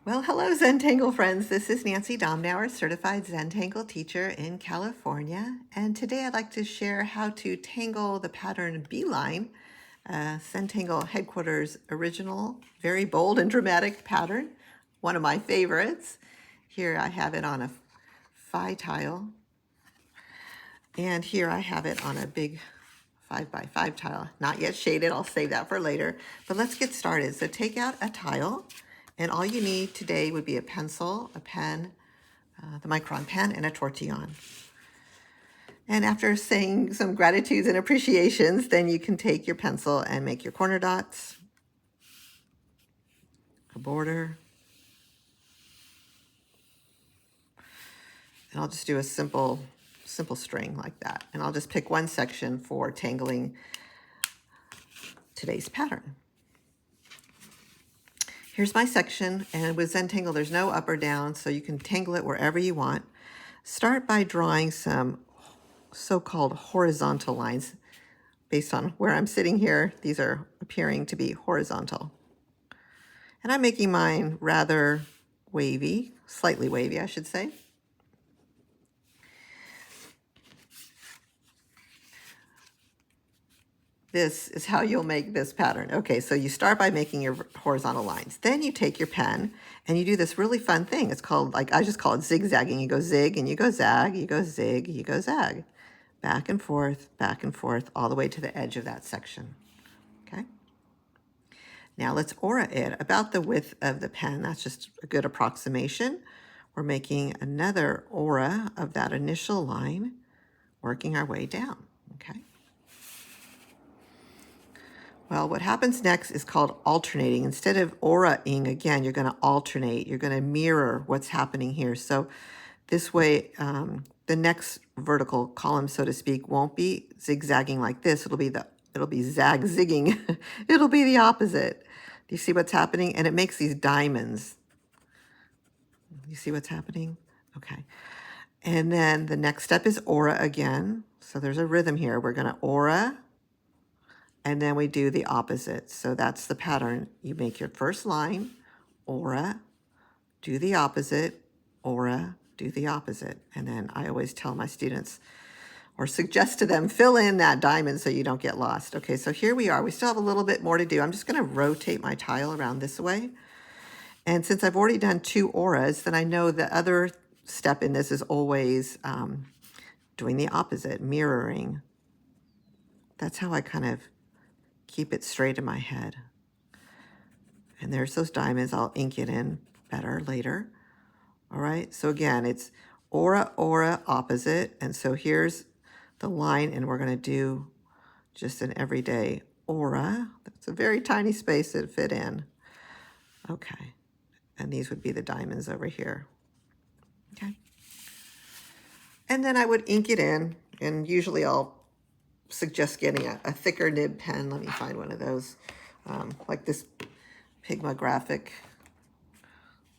Well, hello, Zentangle friends. This is Nancy Domnauer, certified Zentangle teacher in California. And today I'd like to share how to tangle the pattern Beeline, Zentangle headquarters original, very bold and dramatic pattern, one of my favorites. Here I have it on a phi tile, and here I have it on a big 5x5 tile, not yet shaded. I'll save that for later, but let's get started. So take out a tile, and all you need today would be a pencil, a pen, the micron pen, and a tortillon. And after saying some gratitudes and appreciations, then you can take your pencil and make your corner dots, a border, and I'll just do a simple string like that. And I'll just pick one section for tangling today's pattern. Here's my section, and with Zentangle, there's no up or down, so you can tangle it wherever you want. Start by drawing some so-called horizontal lines. Based on where I'm sitting here, these are appearing to be horizontal. And I'm making mine rather wavy, slightly wavy, I should say. This is how you'll make this pattern. Okay, so you start by making your horizontal lines. Then you take your pen and you do this really fun thing. It's called, I just call it zigzagging. You go zig and you go zag, you go zig, you go zag. Back and forth, all the way to the edge of that section. Okay? Now let's aura it about the width of the pen. That's just a good approximation. We're making another aura of that initial line, working our way down. Okay? Well, what happens next is called alternating. Instead of aura-ing, again, you're going to alternate. You're going to mirror what's happening here. So this way, the next vertical column, so to speak, won't be zigzagging like this. It'll be zag-zigging. It'll be the opposite. Do you see what's happening? And it makes these diamonds. You see what's happening? Okay. And then the next step is aura again. So there's a rhythm here. We're going to aura, and then we do the opposite. So that's the pattern. You make your first line, aura, do the opposite, aura, do the opposite. And then I always tell my students or suggest to them, fill in that diamond so you don't get lost. Okay, so here we are. We still have a little bit more to do. I'm just going to rotate my tile around this way. And since I've already done two auras, then I know the other step in this is always doing the opposite, mirroring. That's how I kind of keep it straight in my head. And there's those diamonds. I'll ink it in better later. All right, so again, it's aura, aura, opposite. And so here's the line, and we're going to do just an everyday aura. That's a very tiny space to fit in. Okay, and these would be the diamonds over here. Okay, and then I would ink it in, and usually I'll suggest getting a thicker nib pen. Let me find one of those, like this Pigma Graphic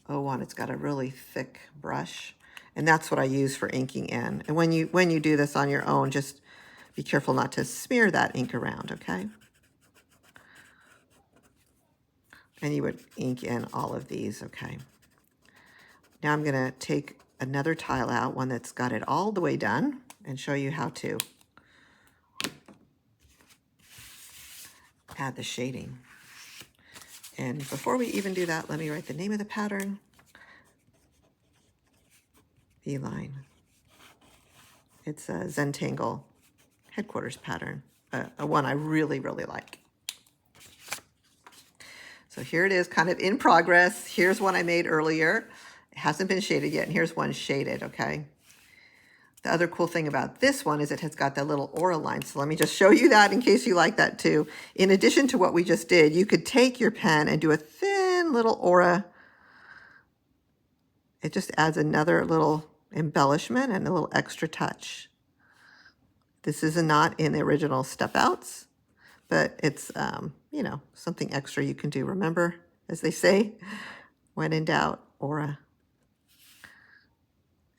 01. It's got a really thick brush, and that's what I use for inking in. And when you do this on your own, just be careful not to smear that ink around, okay? And you would ink in all of these, okay? Now I'm going to take another tile out, one that's got it all the way done, and show you how to add the shading. And before we even do that, let me write the name of the pattern. Beeline. It's a Zentangle headquarters pattern, a one I really, really like. So here it is, kind of in progress. Here's one I made earlier. It hasn't been shaded yet, and here's one shaded, okay? The other cool thing about this one is it has got that little aura line. So let me just show you that in case you like that too. In addition to what we just did, you could take your pen and do a thin little aura. It just adds another little embellishment and a little extra touch. This is not in the original step outs, but it's, you know, something extra you can do. Remember, as they say, when in doubt, aura,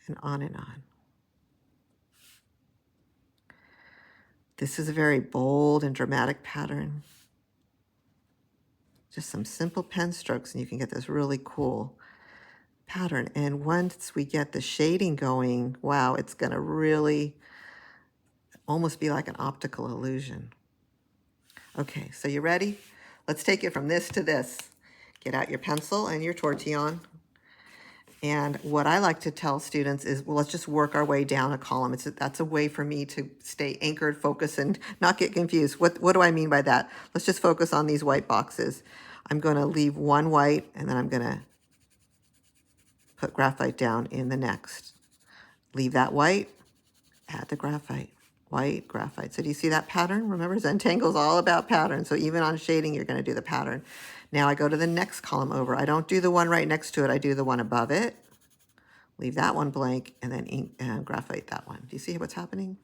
and on and on. This is a very bold and dramatic pattern. Just some simple pen strokes, and you can get this really cool pattern. And once we get the shading going, wow, it's going to really almost be like an optical illusion. Okay, so you ready? Let's take it from this to this. Get out your pencil and your tortillon. And what I like to tell students is, well, let's just work our way down a column. That's a way for me to stay anchored, focus, and not get confused. What do I mean by that? Let's just focus on these white boxes. I'm going to leave one white, and then I'm going to put graphite down in the next. Leave that white, add the graphite. White, graphite. So do you see that pattern? Remember, Zentangle is all about patterns. So even on shading, you're going to do the pattern. Now I go to the next column over. I don't do the one right next to it. I do the one above it. Leave that one blank, and then ink and graphite that one. Do you see what's happening?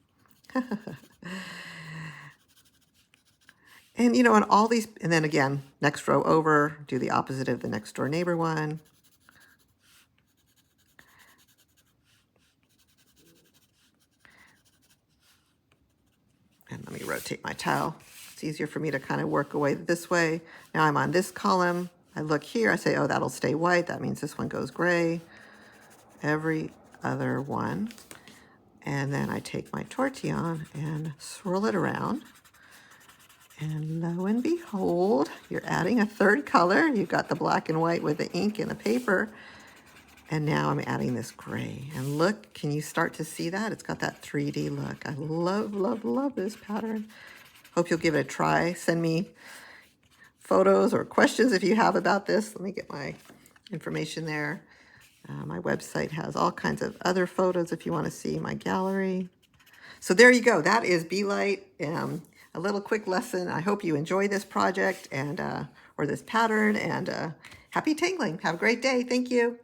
And you know, on all these, and then again, next row over, do the opposite of the next door neighbor one. And let me rotate my tile. It's easier for me to kind of work away this way. Now I'm on this column. I look here, I say, oh, that'll stay white. That means this one goes gray. Every other one. And then I take my tortillon and swirl it around. And lo and behold, you're adding a third color. You've got the black and white with the ink and the paper. And now I'm adding this gray. And look, can you start to see that? It's got that 3D look. I love, love, love this pattern. Hope you'll give it a try. Send me photos or questions if you have about this. Let me get my information there. My website has all kinds of other photos if you want to see my gallery. So there you go. That is Beelight. A little quick lesson. I hope you enjoy this project and or this pattern, and happy tangling. Have a great day. Thank you.